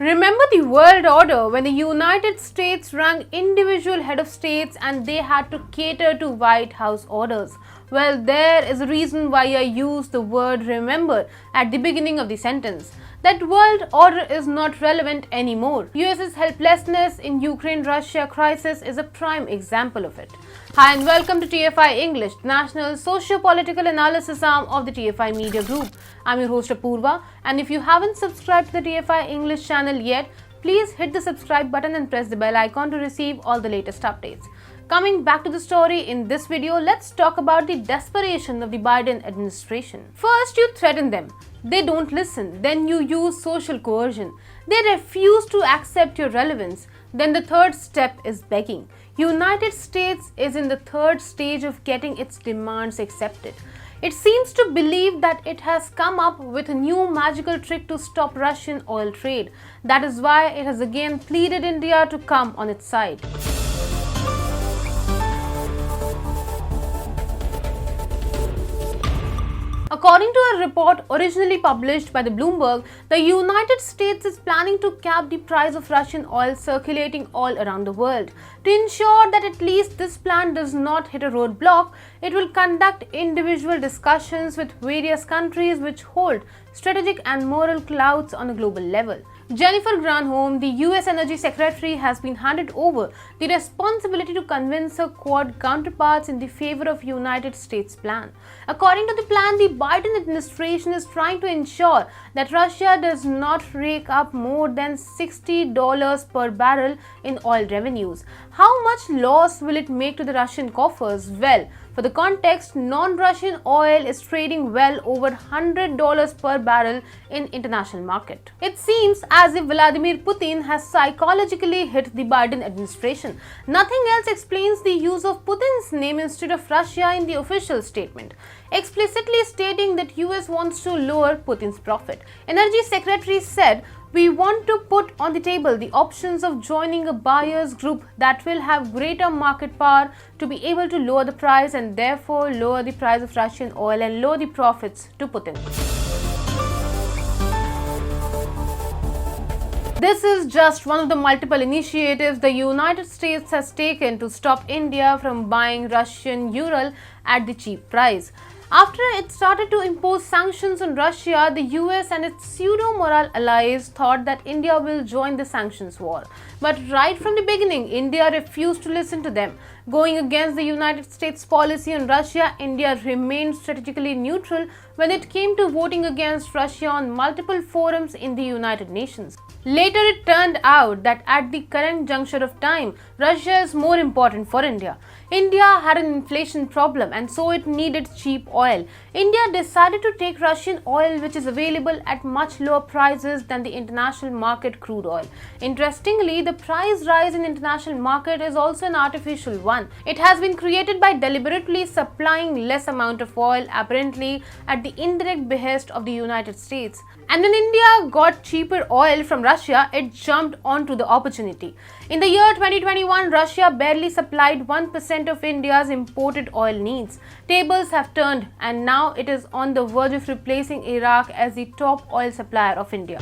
Remember the world order when the United States ranked individual head of states and they had to cater to White House orders? Well, there is a reason why I used the word remember at the beginning of the sentence. That world order is not relevant anymore. US's helplessness in Ukraine-Russia crisis is a prime example of it. Hi and welcome to TFI English, National Socio-Political Analysis arm of the TFI Media Group. I'm your host Apurva, and if you haven't subscribed to the TFI English channel yet, please hit the subscribe button and press the bell icon to receive all the latest updates. Coming back to the story in this video, let's talk about the desperation of the Biden administration. First, you threaten them. They don't listen. Then you use social coercion. They refuse to accept your relevance. Then the third step is begging. United States is in the third stage of getting its demands accepted. It seems to believe that it has come up with a new magical trick to stop Russian oil trade. That is why it has again pleaded India to come on its side. According to a report originally published by the Bloomberg, the United States is planning to cap the price of Russian oil circulating all around the world. To ensure that at least this plan does not hit a roadblock, it will conduct individual discussions with various countries which hold strategic and moral clouds on a global level. Jennifer Granholm, the US Energy Secretary, has been handed over the responsibility to convince her Quad counterparts in the favor of United States plan. According to the plan, the Biden administration is trying to ensure that Russia does not rake up more than $60 per barrel in oil revenues. How much loss will it make to the Russian coffers? Well, for the context, non-Russian oil is trading well over $100 per barrel in international market. It seems as if Vladimir Putin has psychologically hit the Biden administration. Nothing else explains the use of Putin's name instead of Russia in the official statement, explicitly stating that US wants to lower Putin's profit. Energy Secretary said, "We want to put on the table the options of joining a buyers group that will have greater market power to be able to lower the price and therefore lower the price of Russian oil and lower the profits to Putin." This is just one of the multiple initiatives the United States has taken to stop India from buying Russian Ural at the cheap price. After it started to impose sanctions on Russia, the US and its pseudo-moral allies thought that India will join the sanctions war. But right from the beginning, India refused to listen to them. Going against the United States policy on Russia, India remained strategically neutral when it came to voting against Russia on multiple forums in the United Nations. Later, it turned out that at the current juncture of time, Russia is more important for India. India had an inflation problem and so it needed cheap oil. India decided to take Russian oil, which is available at much lower prices than the international market crude oil. Interestingly, the price rise in international market is also an artificial one. It has been created by deliberately supplying less amount of oil, apparently at the indirect behest of the United States. And when India got cheaper oil from Russia, it jumped onto the opportunity. In the year 2021, Russia barely supplied 1% of India's imported oil needs. Tables have turned and now it is on the verge of replacing Iraq as the top oil supplier of India.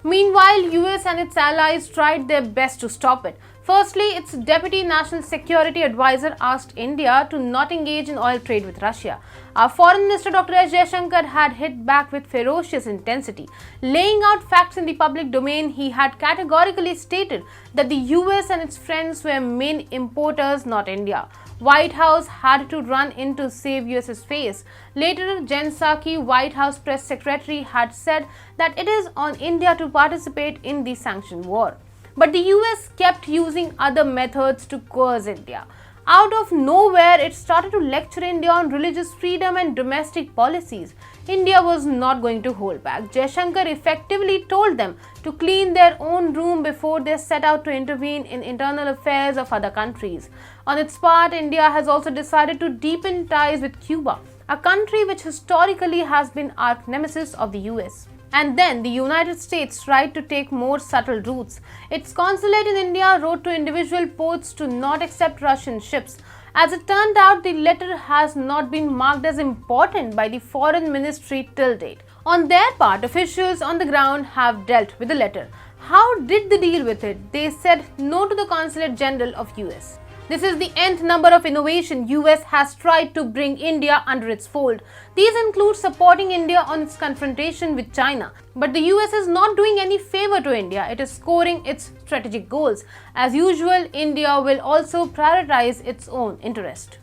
Meanwhile, US and its allies tried their best to stop it. Firstly, its Deputy National Security Advisor asked India to not engage in oil trade with Russia. Our Foreign Minister Dr. S. Jaishankar had hit back with ferocious intensity. Laying out facts in the public domain, he had categorically stated that the US and its friends were main importers, not India. White House had to run in to save US's face. Later, Jen Psaki, White House press secretary, had said that it is on India to participate in the sanction war. But the US kept using other methods to coerce India. Out of nowhere, it started to lecture India on religious freedom and domestic policies. India was not going to hold back. Jaishankar effectively told them to clean their own room before they set out to intervene in internal affairs of other countries. On its part, India has also decided to deepen ties with Cuba, a country which historically has been arch nemesis of the US. And then the United States tried to take more subtle routes. Its consulate in India wrote to individual ports to not accept Russian ships. As it turned out, the letter has not been marked as important by the Foreign Ministry till date. On their part, officials on the ground have dealt with the letter. How did they deal with it? They said no to the Consulate General of US. This is the nth number of innovation US has tried to bring India under its fold. These include supporting India on its confrontation with China. But the US is not doing any favor to India. It is scoring its strategic goals. As usual, India will also prioritize its own interest.